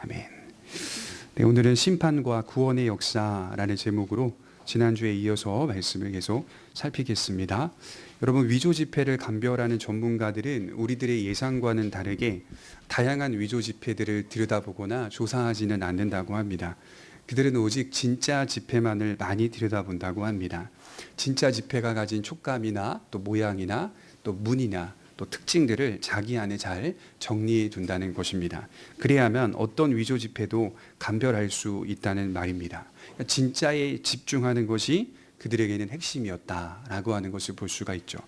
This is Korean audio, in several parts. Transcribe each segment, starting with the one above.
아멘. 네, 오늘은 심판과 구원의 역사라는 제목으로 지난주에 이어서 말씀을 계속 살피겠습니다. 여러분, 위조 지폐를 감별하는 전문가들은 우리들의 예상과는 다르게 다양한 위조 지폐들을 들여다보거나 조사하지는 않는다고 합니다. 그들은 오직 진짜 지폐만을 많이 들여다본다고 합니다. 진짜 지폐가 가진 촉감이나 또 모양이나 또 무늬나 또 특징들을 자기 안에 잘 정리해 둔다는 것입니다. 그래야만 어떤 위조 지폐도 감별할 수 있다는 말입니다. 진짜에 집중하는 것이 그들에게는 핵심이었다라고 하는 것을 볼 수가 있죠.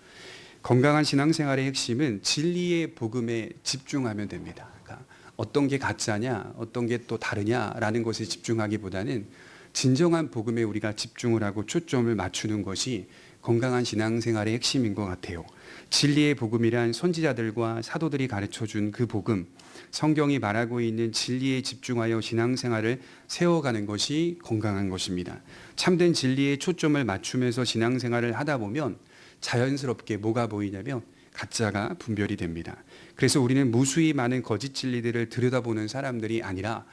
건강한 신앙생활의 핵심은 진리의 복음에 집중하면 됩니다. 그러니까 어떤 게 가짜냐, 어떤 게 또 다르냐라는 것에 집중하기보다는 진정한 복음에 우리가 집중을 하고 초점을 맞추는 것이 건강한 신앙생활의 핵심인 것 같아요. 진리의 복음이란 선지자들과 사도들이 가르쳐준 그 복음, 성경이 말하고 있는 진리에 집중하여 신앙생활을 세워가는 것이 건강한 것입니다. 참된 진리에 초점을 맞추면서 신앙생활을 하다 보면 자연스럽게 뭐가 보이냐면 가짜가 분별이 됩니다. 그래서 우리는 무수히 많은 거짓 진리들을 들여다보는 사람들이 아니라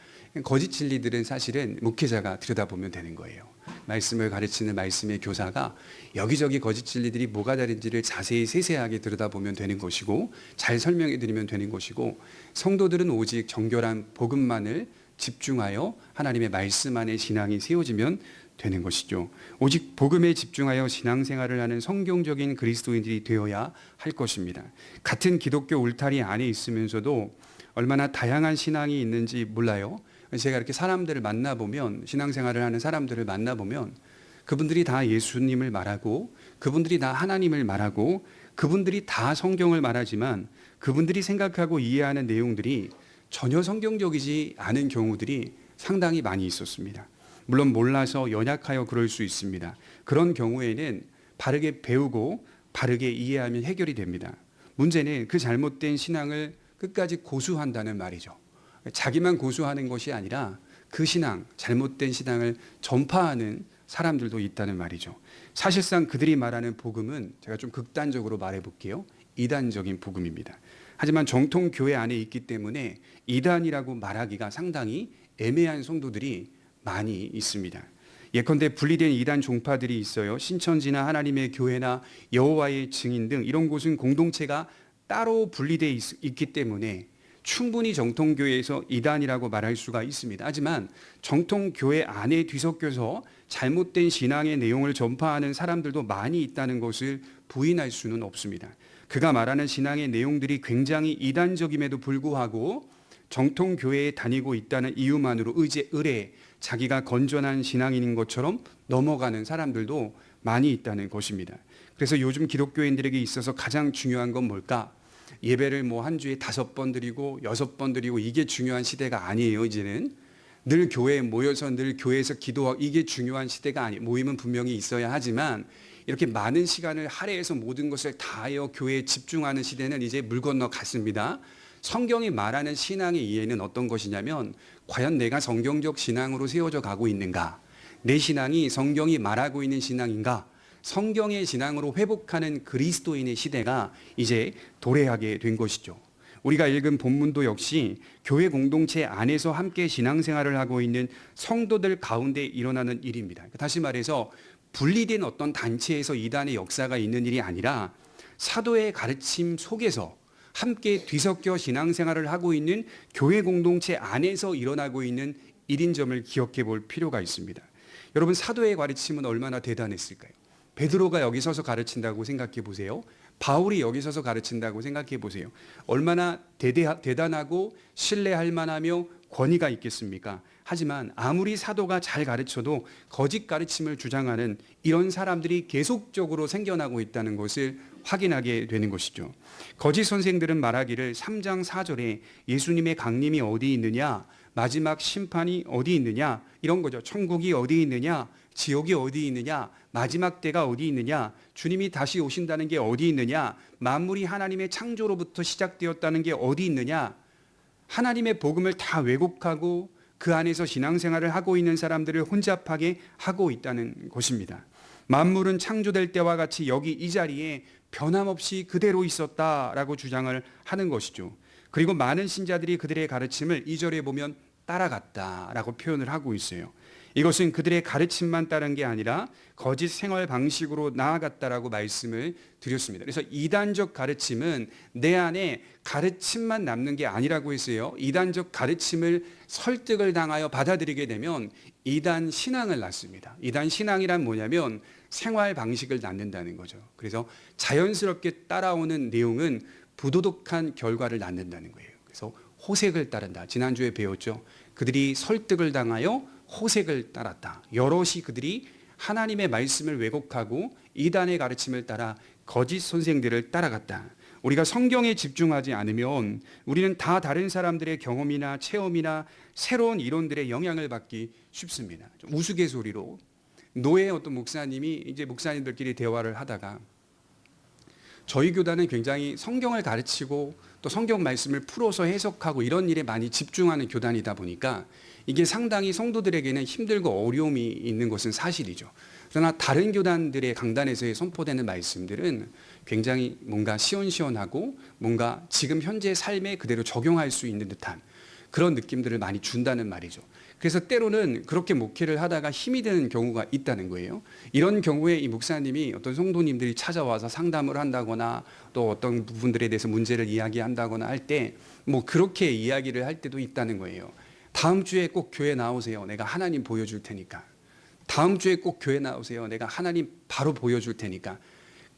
거짓 진리들은 사실은 목회자가 들여다보면 되는 거예요. 말씀을 가르치는 말씀의 교사가 여기저기 거짓 진리들이 뭐가 다른지를 자세히 세세하게 들여다보면 되는 것이고 잘 설명해 드리면 되는 것이고, 성도들은 오직 정결한 복음만을 집중하여 하나님의 말씀 안에 신앙이 세워지면 되는 것이죠. 오직 복음에 집중하여 신앙생활을 하는 성경적인 그리스도인들이 되어야 할 것입니다. 같은 기독교 울타리 안에 있으면서도 얼마나 다양한 신앙이 있는지 몰라요. 제가 이렇게 사람들을 만나보면, 신앙생활을 하는 사람들을 만나보면 그분들이 다 예수님을 말하고 그분들이 다 하나님을 말하고 그분들이 다 성경을 말하지만 그분들이 생각하고 이해하는 내용들이 전혀 성경적이지 않은 경우들이 상당히 많이 있었습니다. 물론 몰라서 연약하여 그럴 수 있습니다. 그런 경우에는 바르게 배우고 바르게 이해하면 해결이 됩니다. 문제는 그 잘못된 신앙을 끝까지 고수한다는 말이죠. 자기만 고수하는 것이 아니라 그 신앙, 잘못된 신앙을 전파하는 사람들도 있다는 말이죠. 사실상 그들이 말하는 복음은 제가 좀 극단적으로 말해 볼게요. 이단적인 복음입니다. 하지만 정통 교회 안에 있기 때문에 이단이라고 말하기가 상당히 애매한 성도들이 많이 있습니다. 예컨대 분리된 이단 종파들이 있어요. 신천지나 하나님의 교회나 여호와의 증인 등 이런 곳은 공동체가 따로 분리되어 있기 때문에 충분히 정통교회에서 이단이라고 말할 수가 있습니다. 하지만 정통교회 안에 뒤섞여서 잘못된 신앙의 내용을 전파하는 사람들도 많이 있다는 것을 부인할 수는 없습니다. 그가 말하는 신앙의 내용들이 굉장히 이단적임에도 불구하고 정통교회에 다니고 있다는 이유만으로 의례 자기가 건전한 신앙인인 것처럼 넘어가는 사람들도 많이 있다는 것입니다. 그래서 요즘 기독교인들에게 있어서 가장 중요한 건 뭘까? 예배를 한 주에 5번 드리고 6번 드리고 이게 중요한 시대가 아니에요. 이제는 늘 교회에 모여서 늘 교회에서 기도하고 이게 중요한 시대가 아니에요. 모임은 분명히 있어야 하지만 이렇게 많은 시간을 할애해서 모든 것을 다하여 교회에 집중하는 시대는 이제 물 건너 갔습니다. 성경이 말하는 신앙의 이해는 어떤 것이냐면, 과연 내가 성경적 신앙으로 세워져 가고 있는가? 내 신앙이 성경이 말하고 있는 신앙인가? 성경의 신앙으로 회복하는 그리스도인의 시대가 이제 도래하게 된 것이죠. 우리가 읽은 본문도 역시 교회 공동체 안에서 함께 신앙생활을 하고 있는 성도들 가운데 일어나는 일입니다. 다시 말해서 분리된 어떤 단체에서 이단의 역사가 있는 일이 아니라 사도의 가르침 속에서 함께 뒤섞여 신앙생활을 하고 있는 교회 공동체 안에서 일어나고 있는 일인 점을 기억해 볼 필요가 있습니다. 여러분, 사도의 가르침은 얼마나 대단했을까요? 베드로가 여기 서서 가르친다고 생각해 보세요. 바울이 여기 서서 가르친다고 생각해 보세요. 얼마나 대단하고 신뢰할 만하며 권위가 있겠습니까? 하지만 아무리 사도가 잘 가르쳐도 거짓 가르침을 주장하는 이런 사람들이 계속적으로 생겨나고 있다는 것을 확인하게 되는 것이죠. 거짓 선생들은 말하기를 3장 4절에 예수님의 강림이 어디 있느냐, 마지막 심판이 어디 있느냐, 이런 거죠. 천국이 어디 있느냐, 지옥이 어디 있느냐, 마지막 때가 어디 있느냐, 주님이 다시 오신다는 게 어디 있느냐, 만물이 하나님의 창조로부터 시작되었다는 게 어디 있느냐, 하나님의 복음을 다 왜곡하고 그 안에서 신앙생활을 하고 있는 사람들을 혼잡하게 하고 있다는 것입니다. 만물은 창조될 때와 같이 여기 이 자리에 변함없이 그대로 있었다라고 주장을 하는 것이죠. 그리고 많은 신자들이 그들의 가르침을 2절에 보면 따라갔다라고 표현을 하고 있어요. 이것은 그들의 가르침만 따른 게 아니라 거짓 생활 방식으로 나아갔다라고 말씀을 드렸습니다. 그래서 이단적 가르침은 내 안에 가르침만 남는 게 아니라고 했어요. 이단적 가르침을 설득을 당하여 받아들이게 되면 이단 신앙을 낳습니다. 이단 신앙이란 뭐냐면 생활 방식을 낳는다는 거죠. 그래서 자연스럽게 따라오는 내용은 부도덕한 결과를 낳는다는 거예요. 그래서 호색을 따른다. 지난주에 배웠죠. 그들이 설득을 당하여 호색을 따랐다. 여럿이 그들이 하나님의 말씀을 왜곡하고 이단의 가르침을 따라 거짓 선생들을 따라갔다. 우리가 성경에 집중하지 않으면 우리는 다 다른 사람들의 경험이나 체험이나 새로운 이론들의 영향을 받기 쉽습니다. 좀 우스갯소리로 노예 어떤 목사님이 이제 목사님들끼리 대화를 하다가 저희 교단은 굉장히 성경을 가르치고 또 성경 말씀을 풀어서 해석하고 이런 일에 많이 집중하는 교단이다 보니까 이게 상당히 성도들에게는 힘들고 어려움이 있는 것은 사실이죠. 그러나 다른 교단들의 강단에서 선포되는 말씀들은 굉장히 뭔가 시원시원하고 뭔가 지금 현재 삶에 그대로 적용할 수 있는 듯한 그런 느낌들을 많이 준다는 말이죠. 그래서 때로는 그렇게 목회를 하다가 힘이 드는 경우가 있다는 거예요. 이런 경우에 이 목사님이 어떤 성도님들이 찾아와서 상담을 한다거나 또 어떤 부분들에 대해서 문제를 이야기한다거나 할 때 뭐 그렇게 이야기를 할 때도 있다는 거예요. 다음 주에 꼭 교회 나오세요. 내가 하나님 보여줄 테니까. 다음 주에 꼭 교회 나오세요. 내가 하나님 바로 보여줄 테니까.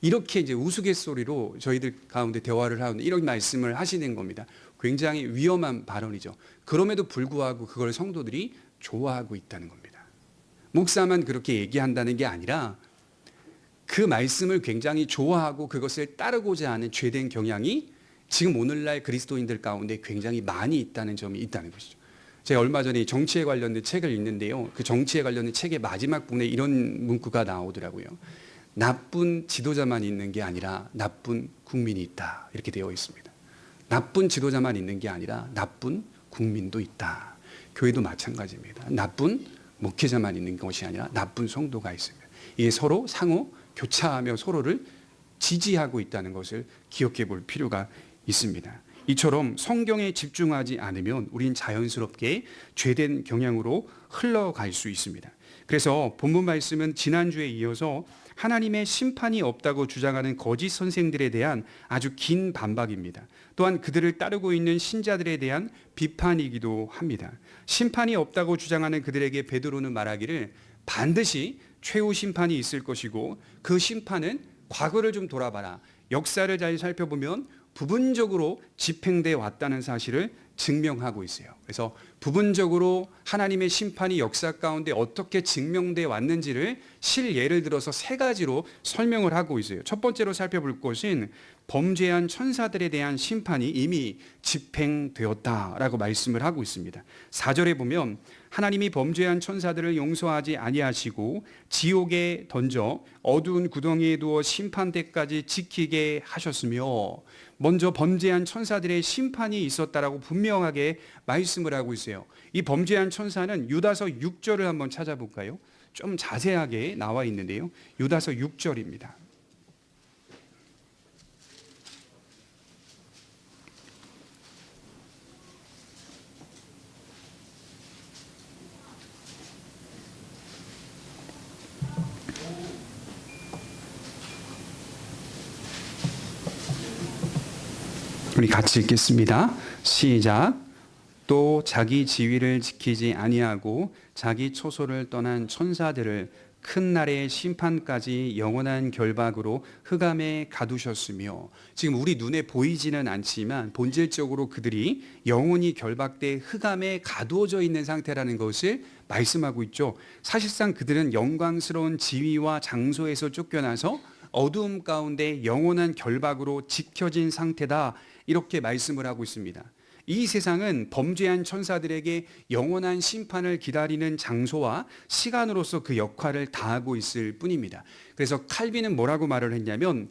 이렇게 이제 우스갯소리로 저희들 가운데 대화를 하는데 이런 말씀을 하시는 겁니다. 굉장히 위험한 발언이죠. 그럼에도 불구하고 그걸 성도들이 좋아하고 있다는 겁니다. 목사만 그렇게 얘기한다는 게 아니라 그 말씀을 굉장히 좋아하고 그것을 따르고자 하는 죄된 경향이 지금 오늘날 그리스도인들 가운데 굉장히 많이 있다는 점이 있다는 것이죠. 제가 얼마 전에 정치에 관련된 책을 읽는데요. 그 정치에 관련된 책의 마지막 부분에 이런 문구가 나오더라고요. 나쁜 지도자만 있는 게 아니라 나쁜 국민이 있다. 이렇게 되어 있습니다. 나쁜 지도자만 있는 게 아니라 나쁜 국민도 있다. 교회도 마찬가지입니다. 나쁜 목회자만 있는 것이 아니라 나쁜 성도가 있습니다. 이게 서로 상호 교차하며 서로를 지지하고 있다는 것을 기억해 볼 필요가 있습니다. 이처럼 성경에 집중하지 않으면 우린 자연스럽게 죄된 경향으로 흘러갈 수 있습니다. 그래서 본문 말씀은 지난주에 이어서 하나님의 심판이 없다고 주장하는 거짓 선생들에 대한 아주 긴 반박입니다. 또한 그들을 따르고 있는 신자들에 대한 비판이기도 합니다. 심판이 없다고 주장하는 그들에게 베드로는 말하기를 반드시 최후 심판이 있을 것이고 그 심판은 과거를 좀 돌아봐라. 역사를 잘 살펴보면 부분적으로 집행돼 왔다는 사실을 증명하고 있어요. 그래서 부분적으로 하나님의 심판이 역사 가운데 어떻게 증명돼 왔는지를 실예를 들어서 세 가지로 설명을 하고 있어요. 첫 번째로 살펴볼 것은 범죄한 천사들에 대한 심판이 이미 집행되었다라고 말씀을 하고 있습니다. 4절에 보면 하나님이 범죄한 천사들을 용서하지 아니하시고 지옥에 던져 어두운 구덩이에 두어 심판 때까지 지키게 하셨으며 먼저 범죄한 천사들의 심판이 있었다라고 분명하게 말씀을 하고 있어요. 이 범죄한 천사는 유다서 6절을 한번 찾아볼까요? 좀 자세하게 나와 있는데요. 유다서 6절입니다. 우리 같이 읽겠습니다. 시작. 또 자기 지위를 지키지 아니하고 자기 초소를 떠난 천사들을 큰 날의 심판까지 영원한 결박으로 흑암에 가두셨으며, 지금 우리 눈에 보이지는 않지만 본질적으로 그들이 영원히 결박돼 흑암에 가두어져 있는 상태라는 것을 말씀하고 있죠. 사실상 그들은 영광스러운 지위와 장소에서 쫓겨나서 어두움 가운데 영원한 결박으로 지켜진 상태다, 이렇게 말씀을 하고 있습니다. 이 세상은 범죄한 천사들에게 영원한 심판을 기다리는 장소와 시간으로서 그 역할을 다하고 있을 뿐입니다. 그래서 칼빈은 뭐라고 말을 했냐면,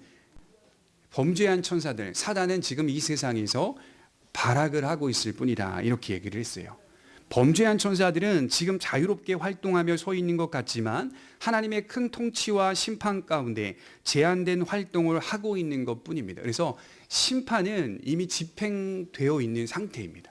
범죄한 천사들, 사단은 지금 이 세상에서 발악을 하고 있을 뿐이다, 이렇게 얘기를 했어요. 범죄한 천사들은 지금 자유롭게 활동하며 서 있는 것 같지만 하나님의 큰 통치와 심판 가운데 제한된 활동을 하고 있는 것 뿐입니다. 그래서 심판은 이미 집행되어 있는 상태입니다.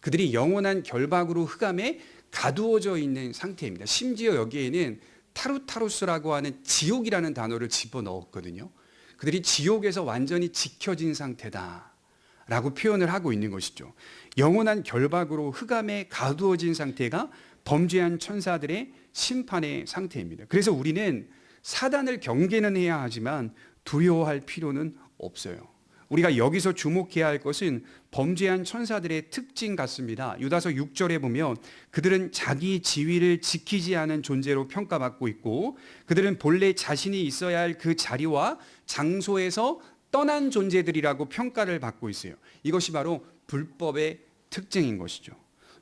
그들이 영원한 결박으로 흑암에 가두어져 있는 상태입니다. 심지어 여기에는 타루타루스라고 하는 지옥이라는 단어를 집어넣었거든요. 그들이 지옥에서 완전히 지켜진 상태다라고 표현을 하고 있는 것이죠. 영원한 결박으로 흑암에 가두어진 상태가 범죄한 천사들의 심판의 상태입니다. 그래서 우리는 사단을 경계는 해야 하지만 두려워할 필요는 없어요. 우리가 여기서 주목해야 할 것은 범죄한 천사들의 특징 같습니다. 유다서 6절에 보면 그들은 자기 지위를 지키지 않은 존재로 평가받고 있고 그들은 본래 자신이 있어야 할 그 자리와 장소에서 떠난 존재들이라고 평가를 받고 있어요. 이것이 바로 불법의 특징인 것이죠.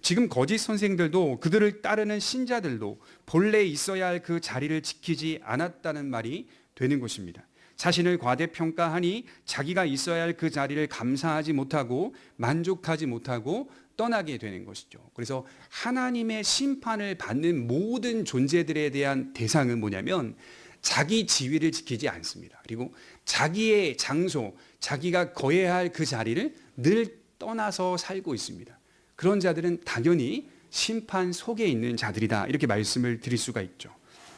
지금 거짓 선생들도 그들을 따르는 신자들도 본래 있어야 할 그 자리를 지키지 않았다는 말이 되는 것입니다. 자신을 과대평가하니 자기가 있어야 할 그 자리를 감사하지 못하고 만족하지 못하고 떠나게 되는 것이죠. 그래서 하나님의 심판을 받는 모든 존재들에 대한 대상은 뭐냐면 자기 지위를 지키지 않습니다. 그리고 자기의 장소, 자기가 거해야 할 그 자리를 늘 떠나서 살고 있습니다. 그런 자들은 당연히 심판 속에 있는 자들이다. 이렇게 말씀을 드릴 수가 있죠.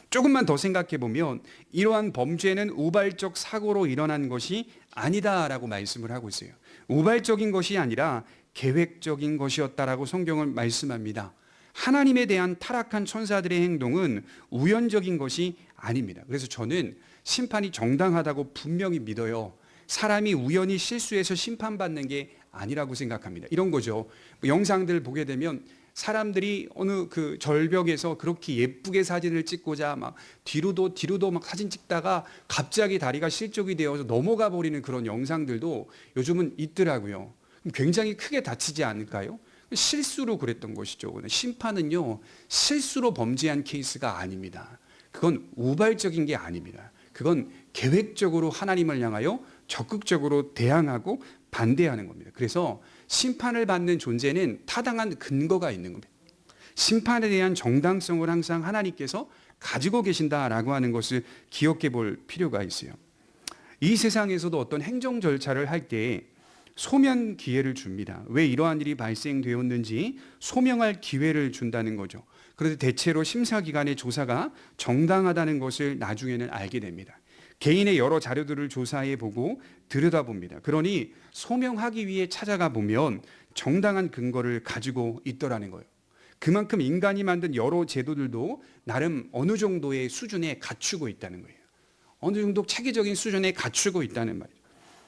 조금만 더 생각해 보면 이러한 범죄는 우발적 사고로 일어난 것이 아니다라고 말씀을 하고 있어요. 우발적인 것이 아니라 계획적인 것이었다라고 성경은 말씀합니다. 하나님에 대한 타락한 천사들의 행동은 우연적인 것이 아닙니다. 그래서 저는 심판이 정당하다고 분명히 믿어요. 사람이 우연히 실수해서 심판받는 게 아니라고 생각합니다. 이런 거죠. 영상들 보게 되면 사람들이 어느 그 절벽에서 그렇게 예쁘게 사진을 찍고자 막 뒤로도 막 사진 찍다가 갑자기 다리가 실족이 되어서 넘어가 버리는 그런 영상들도 요즘은 있더라고요. 굉장히 크게 다치지 않을까요? 실수로 그랬던 것이죠. 심판은요, 실수로 범죄한 케이스가 아닙니다. 그건 우발적인 게 아닙니다. 그건 계획적으로 하나님을 향하여 적극적으로 대항하고 반대하는 겁니다. 그래서 심판을 받는 존재는 타당한 근거가 있는 겁니다. 심판에 대한 정당성을 항상 하나님께서 가지고 계신다라고 하는 것을 기억해 볼 필요가 있어요. 이 세상에서도 어떤 행정 절차를 할 때 소명 기회를 줍니다. 왜 이러한 일이 발생되었는지 소명할 기회를 준다는 거죠. 그런데 대체로 심사기관의 조사가 정당하다는 것을 나중에는 알게 됩니다. 개인의 여러 자료들을 조사해 보고 들여다봅니다. 그러니 소명하기 위해 찾아가 보면 정당한 근거를 가지고 있더라는 거예요. 그만큼 인간이 만든 여러 제도들도 나름 어느 정도의 수준에 갖추고 있다는 거예요. 어느 정도 체계적인 수준에 갖추고 있다는 말이죠.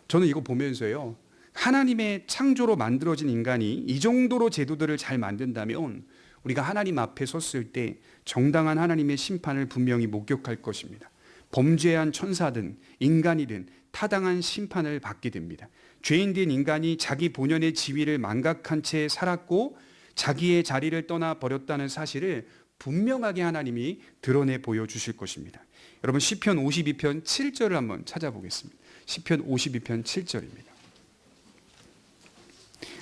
저는 이거 보면서요, 하나님의 창조로 만들어진 인간이 이 정도로 제도들을 잘 만든다면 우리가 하나님 앞에 섰을 때 정당한 하나님의 심판을 분명히 목격할 것입니다. 범죄한 천사든 인간이든 타당한 심판을 받게 됩니다. 죄인된 인간이 자기 본연의 지위를 망각한 채 살았고 자기의 자리를 떠나 버렸다는 사실을 분명하게 하나님이 드러내 보여주실 것입니다. 여러분 시편 52편 7절을 한번 찾아보겠습니다. 시편 52편 7절입니다.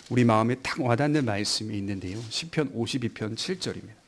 우리 마음에 딱 와닿는 말씀이 있는데요. 시편 52편 7절입니다.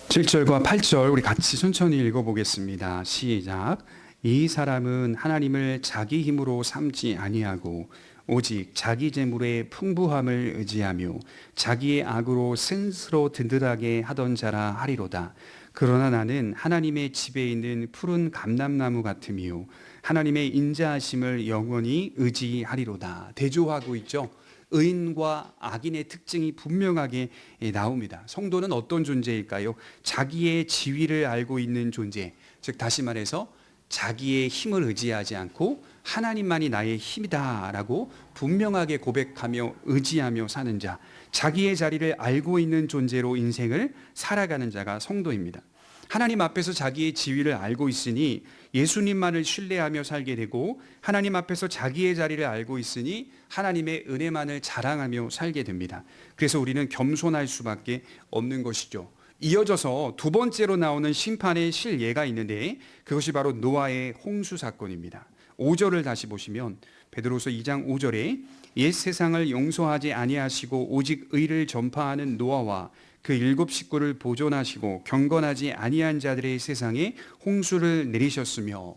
(7절과) (8절) 우리 같이 천천히 읽어보겠습니다. 시작. 이 사람은 하나님을 자기 힘으로 삼지 아니하고 오직 자기 재물의 풍부함을 의지하며 자기의 악으로 스스로 든든하게 하던 자라 하리로다. 그러나 나는 하나님의 집에 있는 푸른 감람나무 같으며 하나님의 인자하심을 영원히 의지하리로다. 대조하고 있죠. 의인과 악인의 특징이 분명하게 나옵니다. 성도는 어떤 존재일까요? 자기의 지위를 알고 있는 존재, 즉 다시 말해서 자기의 힘을 의지하지 않고 하나님만이 나의 힘이다라고 분명하게 고백하며 의지하며 사는 자, 자기의 자리를 알고 있는 존재로 인생을 살아가는 자가 성도입니다. 하나님 앞에서 자기의 지위를 알고 있으니 예수님만을 신뢰하며 살게 되고 하나님 앞에서 자기의 자리를 알고 있으니 하나님의 은혜만을 자랑하며 살게 됩니다. 그래서 우리는 겸손할 수밖에 없는 것이죠. 이어져서 두 번째로 나오는 심판의 실예가 있는데 그것이 바로 노아의 홍수 사건입니다. 5절을 다시 보시면 베드로서 2장 5절에 옛 세상을 용서하지 아니하시고 오직 의를 전파하는 노아와 그 7 식구를 보존하시고 경건하지 아니한 자들의 세상에 홍수를 내리셨으며.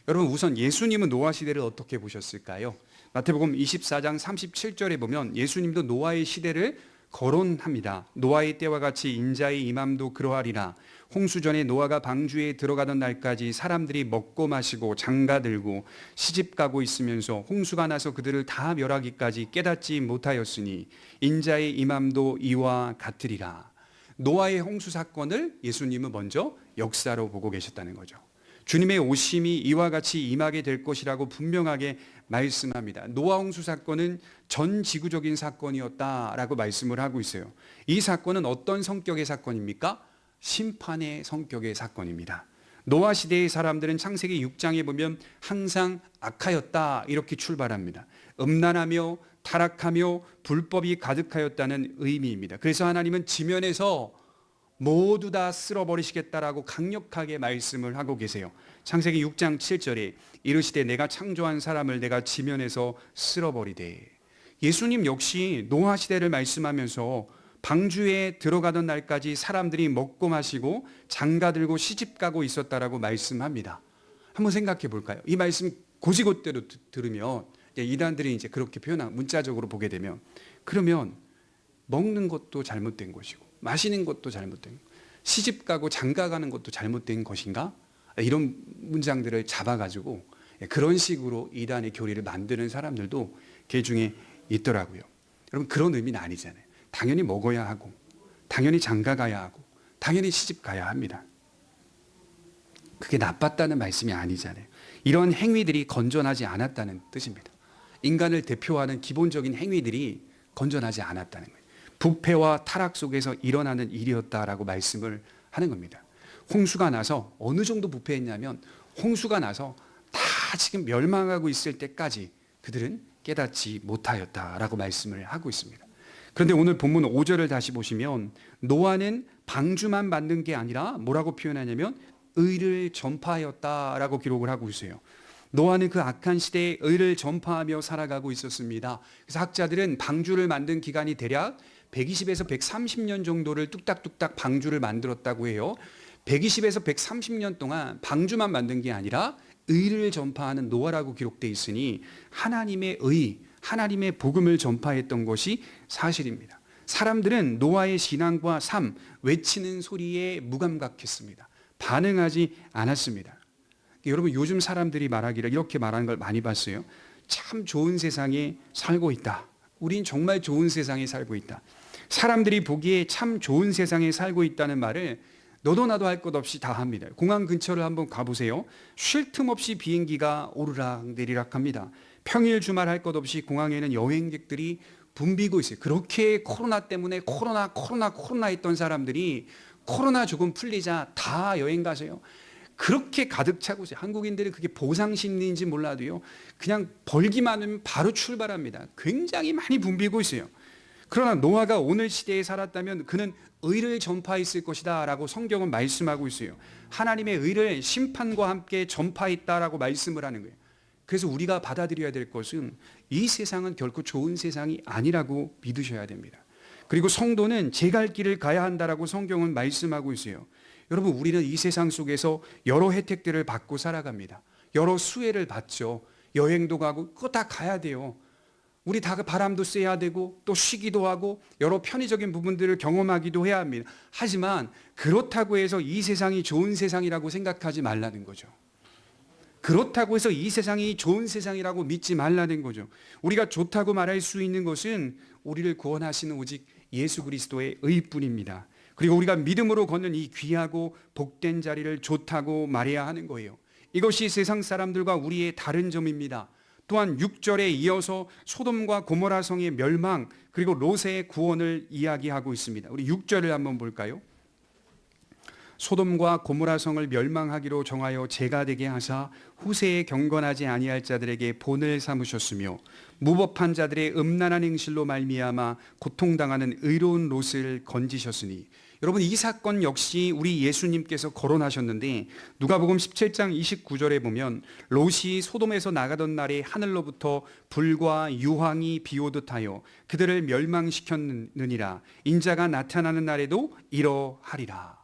여러분, 우선 예수님은 노아 시대를 어떻게 보셨을까요? 마태복음 24장 37절에 보면 예수님도 노아의 시대를 거론합니다. 노아의 때와 같이 인자의 임함도 그러하리라. 홍수 전에 노아가 방주에 들어가던 날까지 사람들이 먹고 마시고 장가들고 시집가고 있으면서 홍수가 나서 그들을 다 멸하기까지 깨닫지 못하였으니 인자의 임함도 이와 같으리라. 노아의 홍수 사건을 예수님은 먼저 역사로 보고 계셨다는 거죠. 주님의 오심이 이와 같이 임하게 될 것이라고 분명하게 말씀합니다. 노아 홍수 사건은 전 지구적인 사건이었다라고 말씀을 하고 있어요. 이 사건은 어떤 성격의 사건입니까? 심판의 성격의 사건입니다. 노아 시대의 사람들은 창세기 6장에 보면 항상 악하였다 이렇게 출발합니다. 음란하며 타락하며 불법이 가득하였다는 의미입니다. 그래서 하나님은 지면에서 모두 다 쓸어버리시겠다라고 강력하게 말씀을 하고 계세요. 창세기 6장 7절에 이르시되 내가 창조한 사람을 내가 지면에서 쓸어버리되. 예수님 역시 노아 시대를 말씀하면서 방주에 들어가던 날까지 사람들이 먹고 마시고 장가들고 시집가고 있었다라고 말씀합니다. 한번 생각해 볼까요? 이 말씀 고지곳대로 들으면 이단들이 이제 그렇게 표현한 문자적으로 보게 되면, 그러면 먹는 것도 잘못된 것이고 마시는 것도 잘못된 것, 시집가고 장가가는 것도 잘못된 것인가? 이런 문장들을 잡아가지고 그런 식으로 이단의 교리를 만드는 사람들도 개 중에 있더라고요. 여러분, 그런 의미는 아니잖아요. 당연히 먹어야 하고 당연히 장가가야 하고 당연히 시집가야 합니다. 그게 나빴다는 말씀이 아니잖아요. 이런 행위들이 건전하지 않았다는 뜻입니다. 인간을 대표하는 기본적인 행위들이 건전하지 않았다는 거예요. 부패와 타락 속에서 일어나는 일이었다라고 말씀을 하는 겁니다. 홍수가 나서 어느 정도 부패했냐면, 홍수가 나서 다 지금 멸망하고 있을 때까지 그들은 깨닫지 못하였다라고 말씀을 하고 있습니다. 그런데 오늘 본문 5절을 다시 보시면 노아는 방주만 만든 게 아니라 뭐라고 표현하냐면 의를 전파하였다라고 기록을 하고 있어요. 노아는 그 악한 시대에 의를 전파하며 살아가고 있었습니다. 그래서 학자들은 방주를 만든 기간이 대략 120에서 130년 정도를 뚝딱뚝딱 방주를 만들었다고 해요. 120에서 130년 동안 방주만 만든 게 아니라 의를 전파하는 노아라고 기록되어 있으니 하나님의 의, 하나님의 복음을 전파했던 것이 사실입니다. 사람들은 노아의 신앙과 삶, 외치는 소리에 무감각했습니다. 반응하지 않았습니다. 여러분, 요즘 사람들이 말하기를 이렇게 말하는 걸 많이 봤어요. 참 좋은 세상에 살고 있다. 우린 정말 좋은 세상에 살고 있다. 사람들이 보기에 참 좋은 세상에 살고 있다는 말을 너도 나도 할 것 없이 다 합니다. 공항 근처를 한번 가보세요. 쉴 틈 없이 비행기가 오르락 내리락 합니다. 평일 주말 할 것 없이 공항에는 여행객들이 붐비고 있어요. 그렇게 코로나 때문에 코로나 했던 사람들이 코로나 조금 풀리자 다 여행 가세요. 그렇게 가득 차고 있어요. 한국인들은 그게 보상 심리인지 몰라도요, 그냥 벌기만 하면 바로 출발합니다. 굉장히 많이 붐비고 있어요. 그러나 노아가 오늘 시대에 살았다면 그는 의를 전파했을 것이다 라고 성경은 말씀하고 있어요. 하나님의 의를 심판과 함께 전파했다라고 말씀을 하는 거예요. 그래서 우리가 받아들여야 될 것은 이 세상은 결코 좋은 세상이 아니라고 믿으셔야 됩니다. 그리고 성도는 제 갈 길을 가야 한다라고 성경은 말씀하고 있어요. 여러분, 우리는 이 세상 속에서 여러 혜택들을 받고 살아갑니다. 여러 수혜를 받죠. 여행도 가고 그거 다 가야 돼요. 우리 다 바람도 쐬야 되고 또 쉬기도 하고 여러 편의적인 부분들을 경험하기도 해야 합니다. 하지만 그렇다고 해서 이 세상이 좋은 세상이라고 생각하지 말라는 거죠. 그렇다고 해서 이 세상이 좋은 세상이라고 믿지 말라는 거죠. 우리가 좋다고 말할 수 있는 것은 우리를 구원하시는 오직 예수 그리스도의 의뿐입니다. 그리고 우리가 믿음으로 걷는 이 귀하고 복된 자리를 좋다고 말해야 하는 거예요. 이것이 세상 사람들과 우리의 다른 점입니다. 또한 6절에 이어서 소돔과 고모라 성의 멸망 그리고 롯의 구원을 이야기하고 있습니다. 우리 6절을 한번 볼까요? 소돔과 고모라 성을 멸망하기로 정하여 재가 되게 하사 후세에 경건하지 아니할 자들에게 본을 삼으셨으며 무법한 자들의 음란한 행실로 말미암아 고통당하는 의로운 롯을 건지셨으니. 여러분, 이 사건 역시 우리 예수님께서 거론하셨는데 누가복음 17장 29절에 보면 롯이 소돔에서 나가던 날에 하늘로부터 불과 유황이 비오듯 하여 그들을 멸망시켰느니라. 인자가 나타나는 날에도 이러하리라.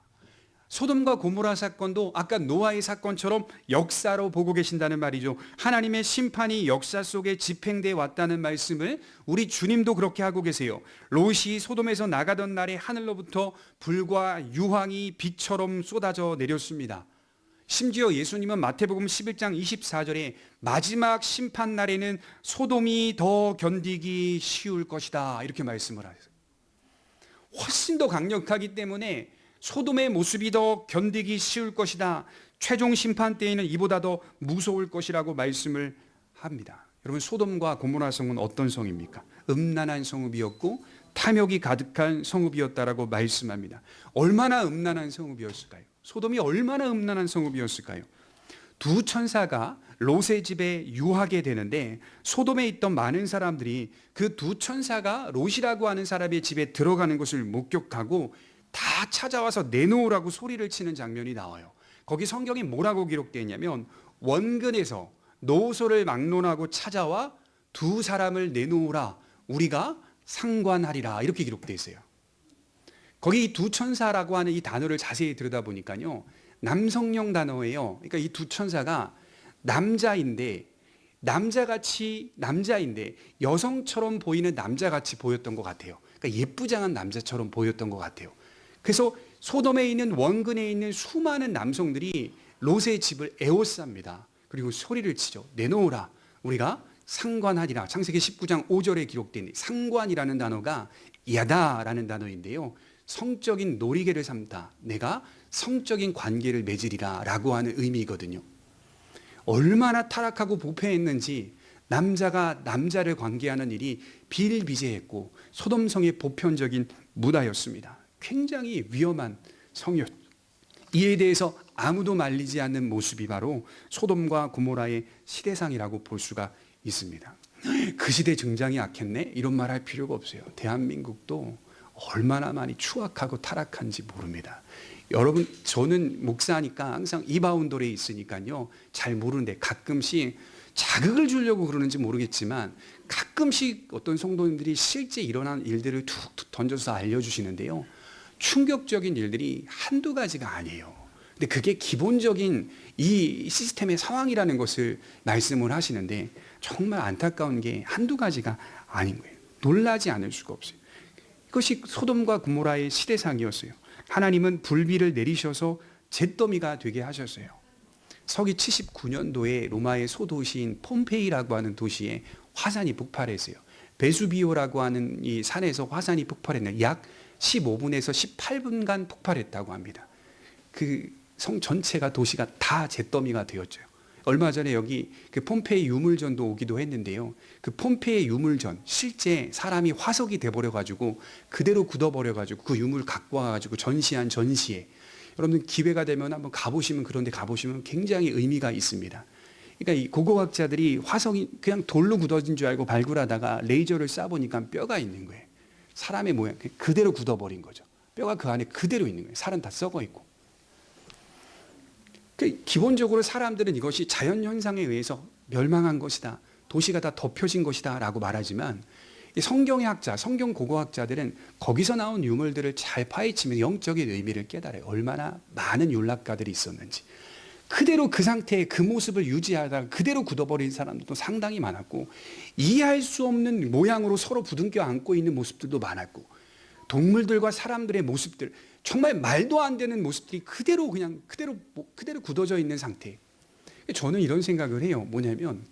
소돔과 고모라 사건도 아까 노아의 사건처럼 역사로 보고 계신다는 말이죠. 하나님의 심판이 역사 속에 집행돼 왔다는 말씀을 우리 주님도 그렇게 하고 계세요. 롯이 소돔에서 나가던 날에 하늘로부터 불과 유황이 비처럼 쏟아져 내렸습니다. 심지어 예수님은 마태복음 11장 24절에 마지막 심판 날에는 소돔이 더 견디기 쉬울 것이다 이렇게 말씀을 하세요. 훨씬 더 강력하기 때문에 소돔의 모습이 더 견디기 쉬울 것이다. 최종 심판 때에는 이보다 더 무서울 것이라고 말씀을 합니다. 여러분, 소돔과 고모라 성은 어떤 성입니까? 음란한 성읍이었고 탐욕이 가득한 성읍이었다라고 말씀합니다. 얼마나 음란한 성읍이었을까요? 소돔이 얼마나 음란한 성읍이었을까요? 두 천사가 롯의 집에 유하게 되는데 소돔에 있던 많은 사람들이 그 두 천사가 롯이라고 하는 사람의 집에 들어가는 것을 목격하고 다 찾아와서 내놓으라고 소리를 치는 장면이 나와요. 거기 성경에 뭐라고 기록되어 있냐면 원근에서 노소를 막론하고 찾아와 두 사람을 내놓으라, 우리가 상관하리라 이렇게 기록되어 있어요. 거기 두 천사라고 하는 이 단어를 자세히 들여다보니까요, 남성형 단어예요. 그러니까 이 두 천사가 남자인데 여성처럼 보이는 남자같이 보였던 것 같아요. 그러니까 예쁘장한 남자처럼 보였던 것 같아요. 그래서 소돔에 있는 원근에 있는 수많은 남성들이 롯의 집을 에워쌉니다. 그리고 소리를 치죠. 내놓으라, 우리가 상관하리라. 창세기 19장 5절에 기록된 상관이라는 단어가 야다라는 단어인데요, 성적인 놀이개를 삼다, 내가 성적인 관계를 맺으리라 라고 하는 의미거든요. 얼마나 타락하고 부패했는지 남자가 남자를 관계하는 일이 비일비재했고 소돔성의 보편적인 문화였습니다. 굉장히 위험한 성욕, 이에 대해서 아무도 말리지 않는 모습이 바로 소돔과 고모라의 시대상이라고 볼 수가 있습니다. 그 시대 증장이 악했네? 이런 말 할 필요가 없어요. 대한민국도 얼마나 많이 추악하고 타락한지 모릅니다. 여러분, 저는 목사니까 항상 이바운돌에 있으니까요, 잘 모르는데 가끔씩 자극을 주려고 그러는지 모르겠지만 가끔씩 어떤 성도님들이 실제 일어난 일들을 툭툭 던져서 알려주시는데요, 충격적인 일들이 한두 가지가 아니에요. 근데 그게 기본적인 이 시스템의 상황이라는 것을 말씀을 하시는데 정말 안타까운 게 한두 가지가 아닌 거예요. 놀라지 않을 수가 없어요. 이것이 소돔과 고모라의 시대상이었어요. 하나님은 불비를 내리셔서 잿더미가 되게 하셨어요. 서기 79년도에 로마의 소도시인 폼페이라고 하는 도시에 화산이 폭발했어요. 베수비오라고 하는 이 산에서 화산이 폭발했는데 약 15분에서 18분간 폭발했다고 합니다. 그 성 전체가, 도시가 다 잿더미가 되었죠. 얼마 전에 여기 그 폼페이 유물전도 오기도 했는데요, 그 폼페이 유물전 실제 사람이 화석이 돼버려가지고 그대로 굳어버려가지고 그 유물 갖고 와가지고 전시한 전시회, 여러분 기회가 되면 한번 가보시면, 그런데 가보시면 굉장히 의미가 있습니다. 그러니까 이 고고학자들이 화석이 그냥 돌로 굳어진 줄 알고 발굴하다가 레이저를 쏴보니까 뼈가 있는 거예요. 사람의 모양 그대로 굳어버린 거죠. 뼈가 그 안에 그대로 있는 거예요. 살은 다 썩어 있고. 기본적으로 사람들은 이것이 자연현상에 의해서 멸망한 것이다, 도시가 다 덮여진 것이다 라고 말하지만 성경의 학자, 성경 고고학자들은 거기서 나온 유물들을 잘 파헤치면 영적인 의미를 깨달아요. 얼마나 많은 윤락가들이 있었는지. 그대로 그 상태의 그 모습을 유지하다가 그대로 굳어버린 사람들도 상당히 많았고, 이해할 수 없는 모양으로 서로 부둥켜 안고 있는 모습들도 많았고, 동물들과 사람들의 모습들, 정말 말도 안 되는 모습들이 그대로 굳어져 있는 상태. 저는 이런 생각을 해요. 뭐냐면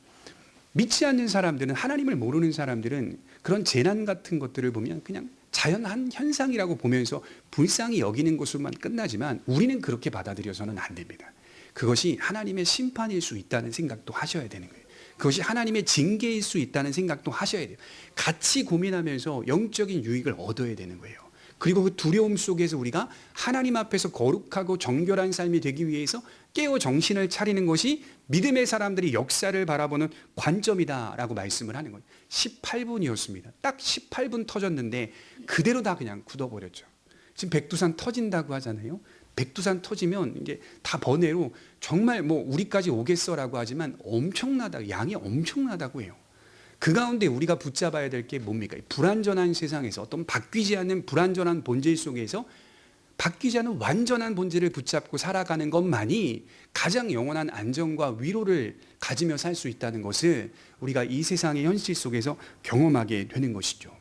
믿지 않는 사람들은, 하나님을 모르는 사람들은 그런 재난 같은 것들을 보면 그냥 자연한 현상이라고 보면서 불쌍히 여기는 것으로만 끝나지만 우리는 그렇게 받아들여서는 안 됩니다. 그것이 하나님의 심판일 수 있다는 생각도 하셔야 되는 거예요. 그것이 하나님의 징계일 수 있다는 생각도 하셔야 돼요. 같이 고민하면서 영적인 유익을 얻어야 되는 거예요. 그리고 그 두려움 속에서 우리가 하나님 앞에서 거룩하고 정결한 삶이 되기 위해서 깨어 정신을 차리는 것이 믿음의 사람들이 역사를 바라보는 관점이다라고 말씀을 하는 거예요. 18분이었습니다. 딱 18분 터졌는데 그대로 다 그냥 굳어버렸죠. 지금 백두산 터진다고 하잖아요. 백두산 터지면 이게 다 번외로 정말 뭐 우리까지 오겠어라고 하지만 엄청나다, 양이 엄청나다고 해요. 그 가운데 우리가 붙잡아야 될 게 뭡니까? 불완전한 세상에서 어떤 바뀌지 않는 불완전한 본질 속에서 바뀌지 않은 완전한 본질을 붙잡고 살아가는 것만이 가장 영원한 안정과 위로를 가지며 살 수 있다는 것을 우리가 이 세상의 현실 속에서 경험하게 되는 것이죠.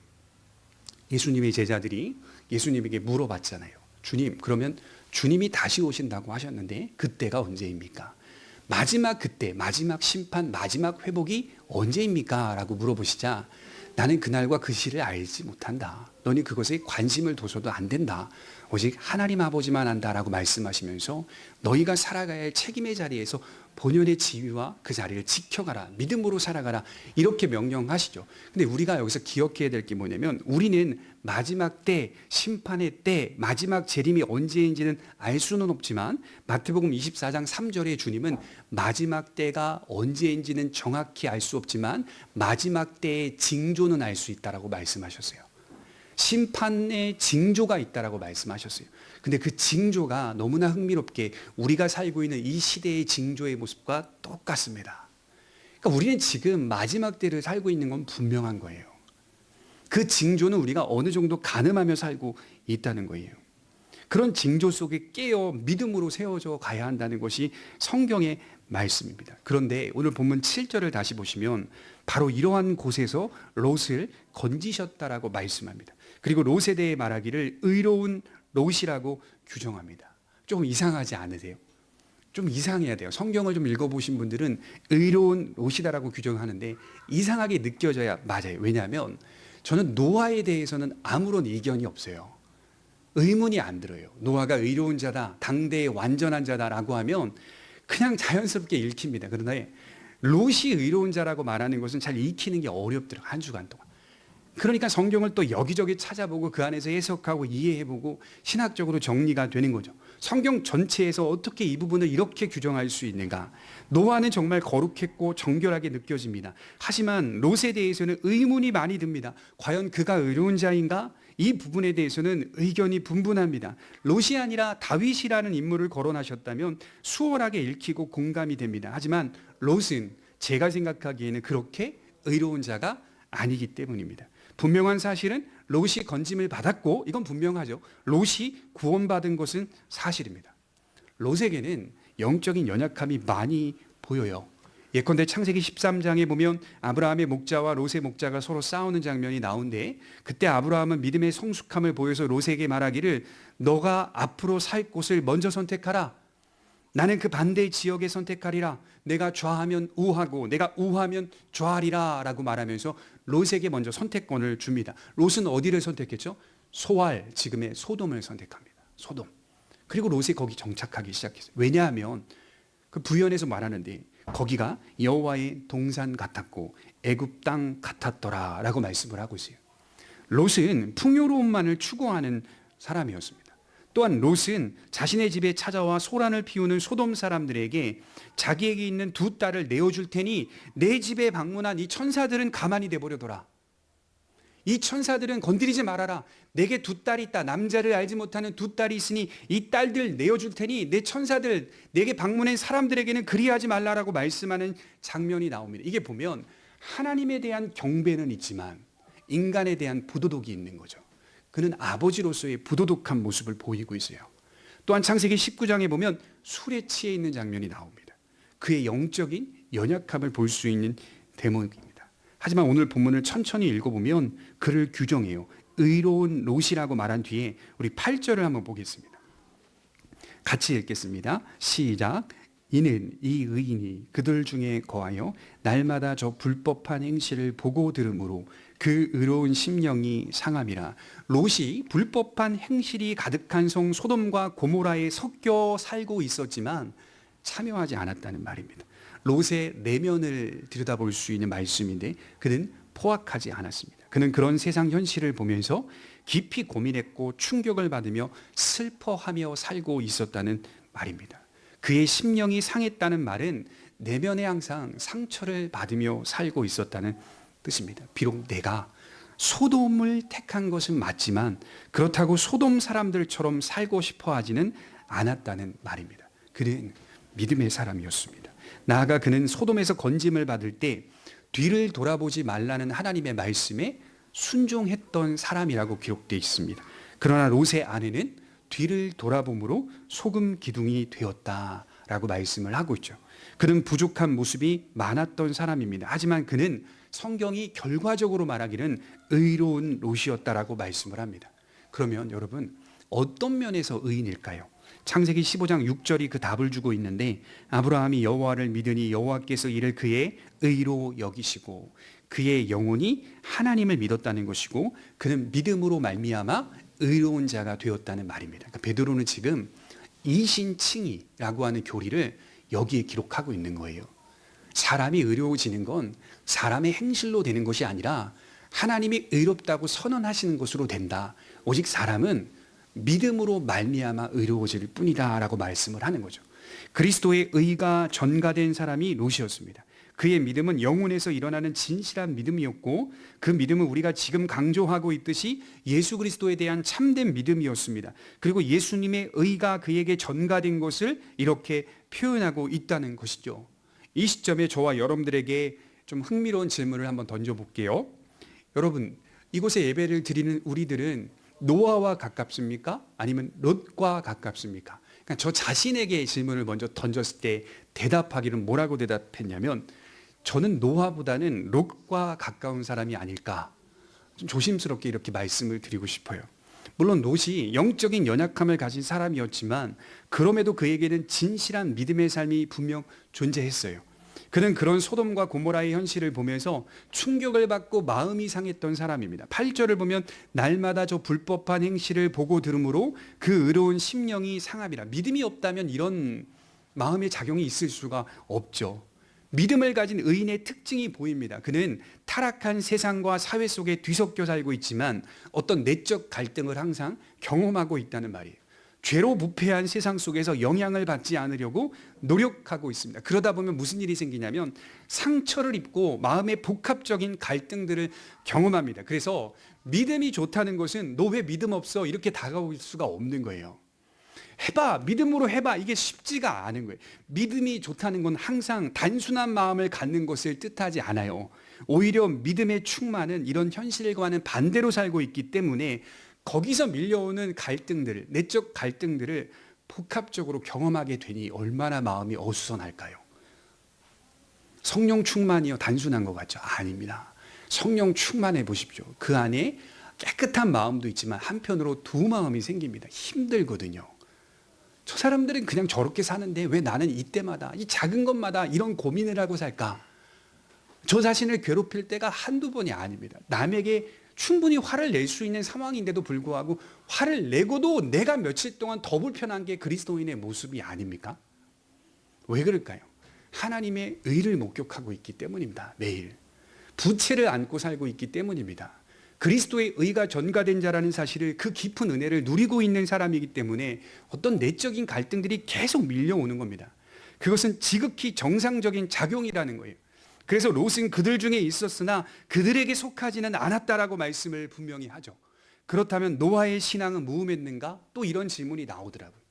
예수님의 제자들이 예수님에게 물어봤잖아요. 주님, 그러면 주님이 다시 오신다고 하셨는데 그때가 언제입니까? 마지막 그때, 마지막 심판, 마지막 회복이 언제입니까? 라고 물어보시자 나는 그날과 그 시를 알지 못한다. 너는 그것에 관심을 둬서도 안 된다. 오직 하나님 아버지만 안다라고 말씀하시면서 너희가 살아가야 할 책임의 자리에서 본연의 지위와 그 자리를 지켜가라. 믿음으로 살아가라. 이렇게 명령하시죠. 근데 우리가 여기서 기억해야 될 게 뭐냐면 우리는 마지막 때, 심판의 때, 마지막 재림이 언제인지는 알 수는 없지만 마태복음 24장 3절에 주님은 마지막 때가 언제인지는 정확히 알 수 없지만 마지막 때의 징조는 알 수 있다라고 말씀하셨어요. 심판의 징조가 있다라고 말씀하셨어요. 근데 그 징조가 너무나 흥미롭게 우리가 살고 있는 이 시대의 징조의 모습과 똑같습니다. 그러니까 우리는 지금 마지막 때를 살고 있는 건 분명한 거예요. 그 징조는 우리가 어느 정도 가늠하며 살고 있다는 거예요. 그런 징조 속에 깨어 믿음으로 세워져 가야 한다는 것이 성경의 말씀입니다. 그런데 오늘 본문 7절을 다시 보시면 바로 이러한 곳에서 롯을 건지셨다라고 말씀합니다. 그리고 롯에 대해 말하기를 의로운 롯이라고 규정합니다. 조금 이상하지 않으세요? 좀 이상해야 돼요. 성경을 좀 읽어보신 분들은 의로운 롯이다라고 규정하는데 이상하게 느껴져야 맞아요. 왜냐하면 저는 노아에 대해서는 아무런 의견이 없어요. 의문이 안 들어요. 노아가 의로운 자다, 당대의 완전한 자다라고 하면 그냥 자연스럽게 읽힙니다. 그러나 롯이 의로운 자라고 말하는 것은 잘 익히는 게 어렵더라고요. 한 주간 동안. 그러니까 성경을 또 여기저기 찾아보고 그 안에서 해석하고 이해해보고 신학적으로 정리가 되는 거죠. 성경 전체에서 어떻게 이 부분을 이렇게 규정할 수 있는가? 노아는 정말 거룩했고 정결하게 느껴집니다. 하지만 롯에 대해서는 의문이 많이 듭니다. 과연 그가 의로운 자인가? 이 부분에 대해서는 의견이 분분합니다. 롯이 아니라 다윗이라는 인물을 거론하셨다면 수월하게 읽히고 공감이 됩니다. 하지만 롯은 제가 생각하기에는 그렇게 의로운 자가 아니기 때문입니다. 분명한 사실은 롯이 건짐을 받았고 이건 분명하죠. 롯이 구원받은 것은 사실입니다. 롯에게는 영적인 연약함이 많이 보여요. 예컨대 창세기 13장에 보면 아브라함의 목자와 롯의 목자가 서로 싸우는 장면이 나오는데 그때 아브라함은 믿음의 성숙함을 보여서 롯에게 말하기를 너가 앞으로 살 곳을 먼저 선택하라. 나는 그 반대 지역에 선택하리라. 내가 좌하면 우하고 내가 우하면 좌하리라 라고 말하면서 롯에게 먼저 선택권을 줍니다. 롯은 어디를 선택했죠? 소알, 지금의 소돔을 선택합니다. 소돔. 그리고 롯이 거기 정착하기 시작했어요. 왜냐하면 그 부연에서 말하는데 거기가 여호와의 동산 같았고 애굽 땅 같았더라 라고 말씀을 하고 있어요. 롯은 풍요로움만을 추구하는 사람이었습니다. 또한 롯은 자신의 집에 찾아와 소란을 피우는 소돔 사람들에게 자기에게 있는 두 딸을 내어줄 테니 내 집에 방문한 이 천사들은 가만히 내버려둬라. 이 천사들은 건드리지 말아라. 내게 두 딸이 있다. 남자를 알지 못하는 두 딸이 있으니 이 딸들 내어줄 테니 내 천사들, 내게 방문한 사람들에게는 그리하지 말라라고 말씀하는 장면이 나옵니다. 이게 보면 하나님에 대한 경배는 있지만 인간에 대한 부도덕이 있는 거죠. 그는 아버지로서의 부도덕한 모습을 보이고 있어요. 또한 창세기 19장에 보면 술에 취해 있는 장면이 나옵니다. 그의 영적인 연약함을 볼 수 있는 대목입니다. 하지만 오늘 본문을 천천히 읽어보면 그를 규정해요. 의로운 롯이라고 말한 뒤에 우리 8절을 한번 보겠습니다. 같이 읽겠습니다. 시작. 이는 이 의인이 그들 중에 거하여 날마다 저 불법한 행실을 보고 들으므로 그 의로운 심령이 상함이라. 롯이 불법한 행실이 가득한 성 소돔과 고모라에 섞여 살고 있었지만 참여하지 않았다는 말입니다. 롯의 내면을 들여다볼 수 있는 말씀인데 그는 포악하지 않았습니다. 그는 그런 세상 현실을 보면서 깊이 고민했고 충격을 받으며 슬퍼하며 살고 있었다는 말입니다. 그의 심령이 상했다는 말은 내면에 항상 상처를 받으며 살고 있었다는 뜻입니다. 비록 내가 소돔을 택한 것은 맞지만 그렇다고 소돔 사람들처럼 살고 싶어 하지는 않았다는 말입니다. 그는 믿음의 사람이었습니다. 나아가 그는 소돔에서 건짐을 받을 때 뒤를 돌아보지 말라는 하나님의 말씀에 순종했던 사람이라고 기록되어 있습니다. 그러나 롯의 아내는 뒤를 돌아봄으로 소금 기둥이 되었다라고 말씀을 하고 있죠. 그는 부족한 모습이 많았던 사람입니다. 하지만 그는 성경이 결과적으로 말하기는 의로운 롯이었다라고 말씀을 합니다. 그러면 여러분 어떤 면에서 의인일까요? 창세기 15장 6절이 그 답을 주고 있는데 아브라함이 여호와를 믿으니 여호와께서 이를 그의 의로 여기시고 그의 영혼이 하나님을 믿었다는 것이고 그는 믿음으로 말미암아 의로운 자가 되었다는 말입니다. 그러니까 베드로는 지금 이신칭의라고 하는 교리를 여기에 기록하고 있는 거예요. 사람이 의로워지는 건 사람의 행실로 되는 것이 아니라 하나님이 의롭다고 선언하시는 것으로 된다. 오직 사람은 믿음으로 말미암아 의로워질 뿐이다 라고 말씀을 하는 거죠. 그리스도의 의가 전가된 사람이 롯이었습니다. 그의 믿음은 영혼에서 일어나는 진실한 믿음이었고 그 믿음은 우리가 지금 강조하고 있듯이 예수 그리스도에 대한 참된 믿음이었습니다. 그리고 예수님의 의가 그에게 전가된 것을 이렇게 표현하고 있다는 것이죠. 이 시점에 저와 여러분들에게 좀 흥미로운 질문을 한번 던져볼게요. 여러분, 이곳에 예배를 드리는 우리들은 노아와 가깝습니까? 아니면 롯과 가깝습니까? 그러니까 저 자신에게 질문을 먼저 던졌을 때 대답하기는 뭐라고 대답했냐면 저는 노아보다는 롯과 가까운 사람이 아닐까. 좀 조심스럽게 이렇게 말씀을 드리고 싶어요. 물론 롯이 영적인 연약함을 가진 사람이었지만 그럼에도 그에게는 진실한 믿음의 삶이 분명 존재했어요. 그는 그런 소돔과 고모라의 현실을 보면서 충격을 받고 마음이 상했던 사람입니다. 8절을 보면 날마다 저 불법한 행실을 보고 들으므로 그 의로운 심령이 상함이라. 믿음이 없다면 이런 마음의 작용이 있을 수가 없죠. 믿음을 가진 의인의 특징이 보입니다. 그는 타락한 세상과 사회 속에 뒤섞여 살고 있지만 어떤 내적 갈등을 항상 경험하고 있다는 말이에요. 죄로 부패한 세상 속에서 영향을 받지 않으려고 노력하고 있습니다. 그러다 보면 무슨 일이 생기냐면 상처를 입고 마음의 복합적인 갈등들을 경험합니다. 그래서 믿음이 좋다는 것은 너 왜 믿음 없어? 이렇게 다가올 수가 없는 거예요. 해봐, 믿음으로 해봐. 이게 쉽지가 않은 거예요. 믿음이 좋다는 건 항상 단순한 마음을 갖는 것을 뜻하지 않아요. 오히려 믿음의 충만은 이런 현실과는 반대로 살고 있기 때문에 거기서 밀려오는 갈등들을, 내적 갈등들을 복합적으로 경험하게 되니 얼마나 마음이 어수선할까요? 성령 충만이요 단순한 것 같죠? 아닙니다. 성령 충만해 보십시오. 그 안에 깨끗한 마음도 있지만 한편으로 두 마음이 생깁니다. 힘들거든요. 저 사람들은 그냥 저렇게 사는데 왜 나는 이때마다 이 작은 것마다 이런 고민을 하고 살까? 저 자신을 괴롭힐 때가 한두 번이 아닙니다. 남에게 충분히 화를 낼 수 있는 상황인데도 불구하고 화를 내고도 내가 며칠 동안 더 불편한 게 그리스도인의 모습이 아닙니까? 왜 그럴까요? 하나님의 의를 목격하고 있기 때문입니다. 매일 부채를 안고 살고 있기 때문입니다. 그리스도의 의가 전가된 자라는 사실을, 그 깊은 은혜를 누리고 있는 사람이기 때문에 어떤 내적인 갈등들이 계속 밀려오는 겁니다. 그것은 지극히 정상적인 작용이라는 거예요. 그래서 롯은 그들 중에 있었으나 그들에게 속하지는 않았다라고 말씀을 분명히 하죠. 그렇다면 노아의 신앙은 무음했는가? 또 이런 질문이 나오더라고요.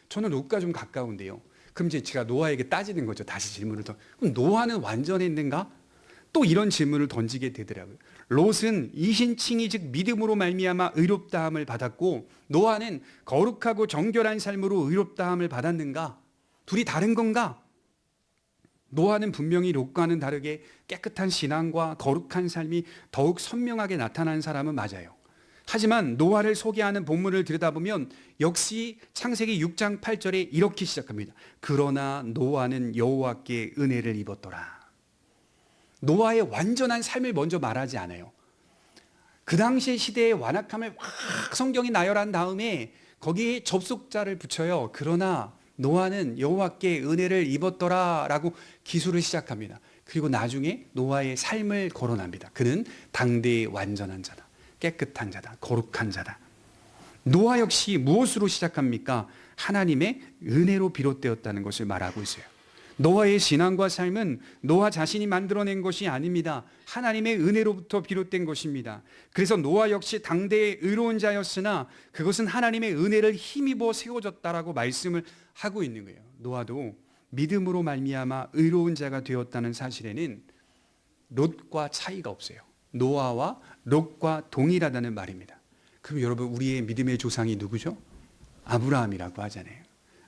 저는 롯과 좀 가까운데요. 그럼 이제 제가 노아에게 따지는 거죠. 다시 질문을 더. 그럼 노아는 완전했는가? 또 이런 질문을 던지게 되더라고요. 롯은 이신칭의 즉 믿음으로 말미암아 의롭다함을 받았고 노아는 거룩하고 정결한 삶으로 의롭다함을 받았는가? 둘이 다른 건가? 노아는 분명히 롯과는 다르게 깨끗한 신앙과 거룩한 삶이 더욱 선명하게 나타난 사람은 맞아요. 하지만 노아를 소개하는 본문을 들여다보면 역시 창세기 6장 8절에 이렇게 시작합니다. 그러나 노아는 여호와께 은혜를 입었더라. 노아의 완전한 삶을 먼저 말하지 않아요. 그 당시의 시대의 완악함을 확 성경이 나열한 다음에 거기에 접속자를 붙여요. 그러나 노아는 여호와께 은혜를 입었더라 라고 기술을 시작합니다. 그리고 나중에 노아의 삶을 거론합니다. 그는 당대의 완전한 자다, 깨끗한 자다, 거룩한 자다. 노아 역시 무엇으로 시작합니까? 하나님의 은혜로 비롯되었다는 것을 말하고 있어요. 노아의 신앙과 삶은 노아 자신이 만들어낸 것이 아닙니다. 하나님의 은혜로부터 비롯된 것입니다. 그래서 노아 역시 당대의 의로운 자였으나 그것은 하나님의 은혜를 힘입어 세워졌다라고 말씀을 하고 있는 거예요. 노아도 믿음으로 말미암아 의로운 자가 되었다는 사실에는 롯과 차이가 없어요. 노아와 롯과 동일하다는 말입니다. 그럼 여러분, 우리의 믿음의 조상이 누구죠? 아브라함이라고 하잖아요.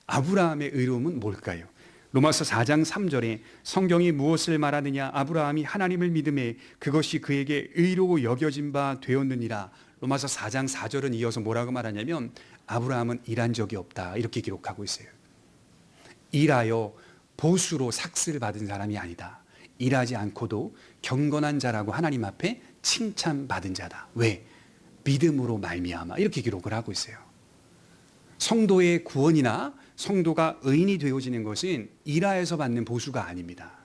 아브라함의 의로움은 뭘까요? 로마서 4장 3절에 성경이 무엇을 말하느냐? 아브라함이 하나님을 믿음에 그것이 그에게 의로워 여겨진 바 되었느니라. 로마서 4장 4절은 이어서 뭐라고 말하냐면 아브라함은 일한 적이 없다, 이렇게 기록하고 있어요. 일하여 보수로 삭스를 받은 사람이 아니다. 일하지 않고도 경건한 자라고 하나님 앞에 칭찬받은 자다. 왜? 믿음으로 말미암아, 이렇게 기록을 하고 있어요. 성도의 구원이나 성도가 의인이 되어지는 것은 일하여서 받는 보수가 아닙니다.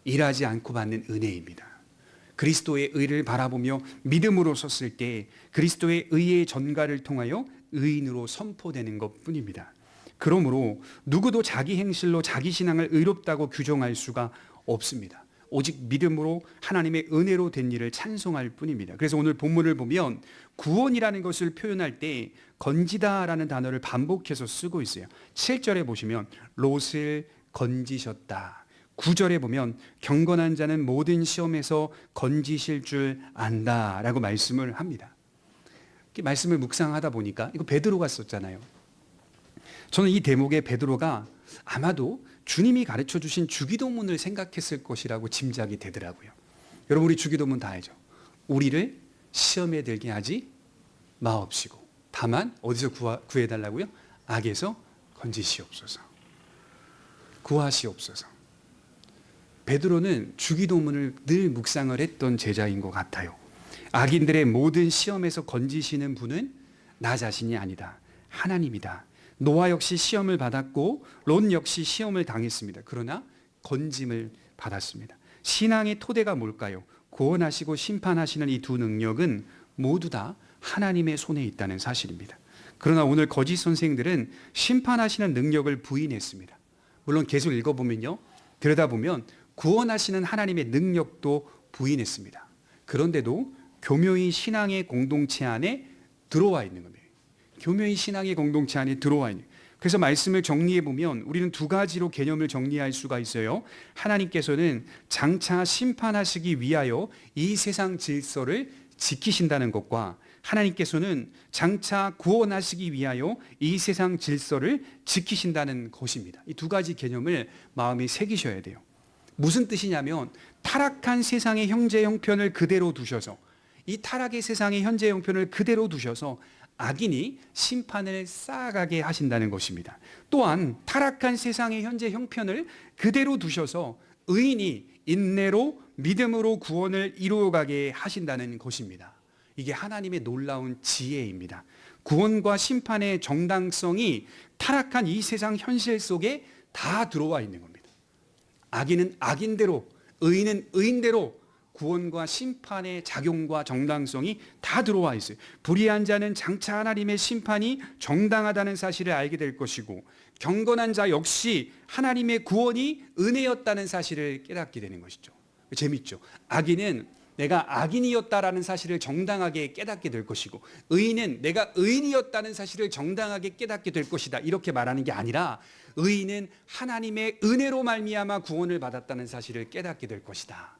일하지 않고 받는 은혜입니다. 그리스도의 의를 바라보며 믿음으로 섰을 때 그리스도의 의의 전가를 통하여 의인으로 선포되는 것뿐입니다. 그러므로 누구도 자기 행실로 자기 신앙을 의롭다고 규정할 수가 없습니다. 오직 믿음으로 하나님의 은혜로 된 일을 찬송할 뿐입니다. 그래서 오늘 본문을 보면 구원이라는 것을 표현할 때 건지다라는 단어를 반복해서 쓰고 있어요. 7절에 보시면 롯을 건지셨다. 9절에 보면 경건한 자는 모든 시험에서 건지실 줄 안다라고 말씀을 합니다. 이렇게 말씀을 묵상하다 보니까 이거 베드로가 썼잖아요. 저는 이 대목에 베드로가 아마도 주님이 가르쳐 주신 주기도문을 생각했을 것이라고 짐작이 되더라고요. 여러분, 우리 주기도문 다 알죠? 우리를 시험에 들게 하지 마옵시고 다만 어디서 구해달라고요? 악에서 건지시옵소서. 구하시옵소서. 베드로는 주기도문을 늘 묵상을 했던 제자인 것 같아요. 악인들의 모든 시험에서 건지시는 분은 나 자신이 아니다. 하나님이다. 노아 역시 시험을 받았고 롯 역시 시험을 당했습니다. 그러나 건짐을 받았습니다. 신앙의 토대가 뭘까요? 구원하시고 심판하시는 이 두 능력은 모두 다 하나님의 손에 있다는 사실입니다. 그러나 오늘 거짓 선생들은 심판하시는 능력을 부인했습니다. 물론 계속 읽어보면요, 들여다보면 구원하시는 하나님의 능력도 부인했습니다. 그런데도 교묘히 신앙의 공동체 안에 들어와 있는 겁니다. 교묘히 신앙의 공동체 안에 들어와 있는. 그래서 말씀을 정리해 보면 우리는 두 가지로 개념을 정리할 수가 있어요. 하나님께서는 장차 심판하시기 위하여 이 세상 질서를 지키신다는 것과 하나님께서는 장차 구원하시기 위하여 이 세상 질서를 지키신다는 것입니다. 이 두 가지 개념을 마음에 새기셔야 돼요. 무슨 뜻이냐면 타락한 세상의 현재 형편을 그대로 두셔서, 이 타락의 세상의 현재 형편을 그대로 두셔서 악인이 심판을 쌓아가게 하신다는 것입니다. 또한 타락한 세상의 현재 형편을 그대로 두셔서 의인이 인내로 믿음으로 구원을 이루어가게 하신다는 것입니다. 이게 하나님의 놀라운 지혜입니다. 구원과 심판의 정당성이 타락한 이 세상 현실 속에 다 들어와 있는 겁니다. 악인은 악인대로, 의인은 의인대로 구원과 심판의 작용과 정당성이 다 들어와 있어요. 불의한 자는 장차 하나님의 심판이 정당하다는 사실을 알게 될 것이고, 경건한 자 역시 하나님의 구원이 은혜였다는 사실을 깨닫게 되는 것이죠. 재밌죠? 악인은 내가 악인이었다라는 사실을 정당하게 깨닫게 될 것이고, 의인은 내가 의인이었다는 사실을 정당하게 깨닫게 될 것이다, 이렇게 말하는 게 아니라 의인은 하나님의 은혜로 말미암아 구원을 받았다는 사실을 깨닫게 될 것이다.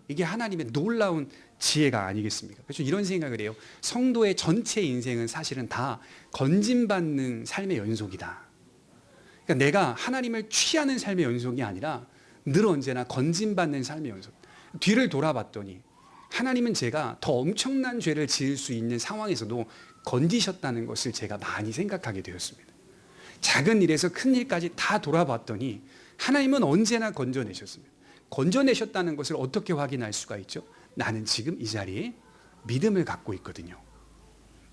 이게 하나님의 놀라운 지혜가 아니겠습니까? 그래서 이런 생각을 해요. 성도의 전체 인생은 사실은 다 건짐받는 삶의 연속이다. 그러니까 내가 하나님을 취하는 삶의 연속이 아니라 늘 언제나 건짐받는 삶의 연속. 뒤를 돌아봤더니 하나님은 제가 더 엄청난 죄를 지을 수 있는 상황에서도 건지셨다는 것을 제가 많이 생각하게 되었습니다. 작은 일에서 큰 일까지 다 돌아봤더니 하나님은 언제나 건져내셨습니다. 건져내셨다는 것을 어떻게 확인할 수가 있죠? 나는 지금 이 자리에 믿음을 갖고 있거든요.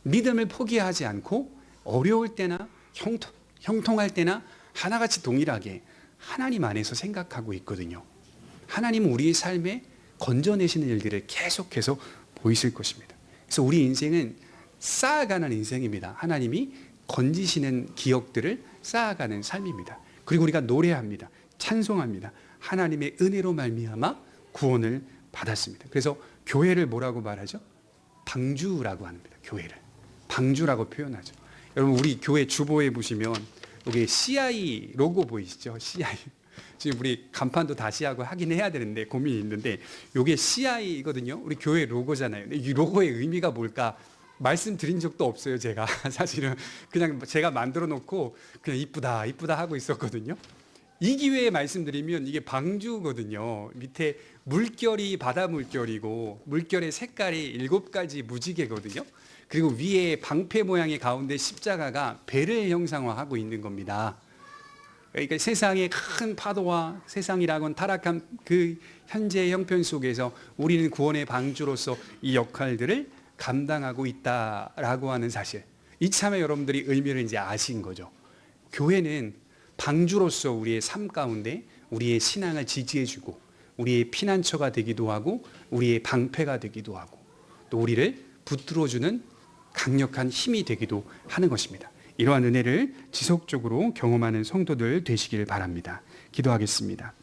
믿음을 포기하지 않고 어려울 때나 형통할 때나 하나같이 동일하게 하나님 안에서 생각하고 있거든요. 하나님은 우리의 삶에 건져내시는 일들을 계속해서 보이실 것입니다. 그래서 우리 인생은 쌓아가는 인생입니다. 하나님이 건지시는 기억들을 쌓아가는 삶입니다. 그리고 우리가 노래합니다. 찬송합니다. 하나님의 은혜로 말미암아 구원을 받았습니다. 그래서 교회를 뭐라고 말하죠? 방주라고 합니다. 교회를 방주라고 표현하죠. 여러분 우리 교회 주보에 보시면 여기 CI 로고 보이시죠? CI. 지금 우리 간판도 다시 하고 하긴 해야 되는데 고민이 있는데 이게 CI거든요. 우리 교회 로고잖아요. 근데 이 로고의 의미가 뭘까 말씀드린 적도 없어요. 제가 사실은 그냥 제가 만들어 놓고 그냥 이쁘다 하고 있었거든요. 이 기회에 말씀드리면 이게 방주거든요. 밑에 물결이 바다 물결이고 물결의 색깔이 7가지 무지개거든요. 그리고 위에 방패 모양의 가운데 십자가가 배를 형상화하고 있는 겁니다. 그러니까 세상의 큰 파도와 세상이라고는 타락한 그 현재의 형편 속에서 우리는 구원의 방주로서 이 역할들을 감당하고 있다라고 하는 사실. 이참에 여러분들이 의미를 이제 아신 거죠. 교회는 방주로서 우리의 삶 가운데 우리의 신앙을 지지해주고 우리의 피난처가 되기도 하고 우리의 방패가 되기도 하고 또 우리를 붙들어주는 강력한 힘이 되기도 하는 것입니다. 이러한 은혜를 지속적으로 경험하는 성도들 되시길 바랍니다. 기도하겠습니다.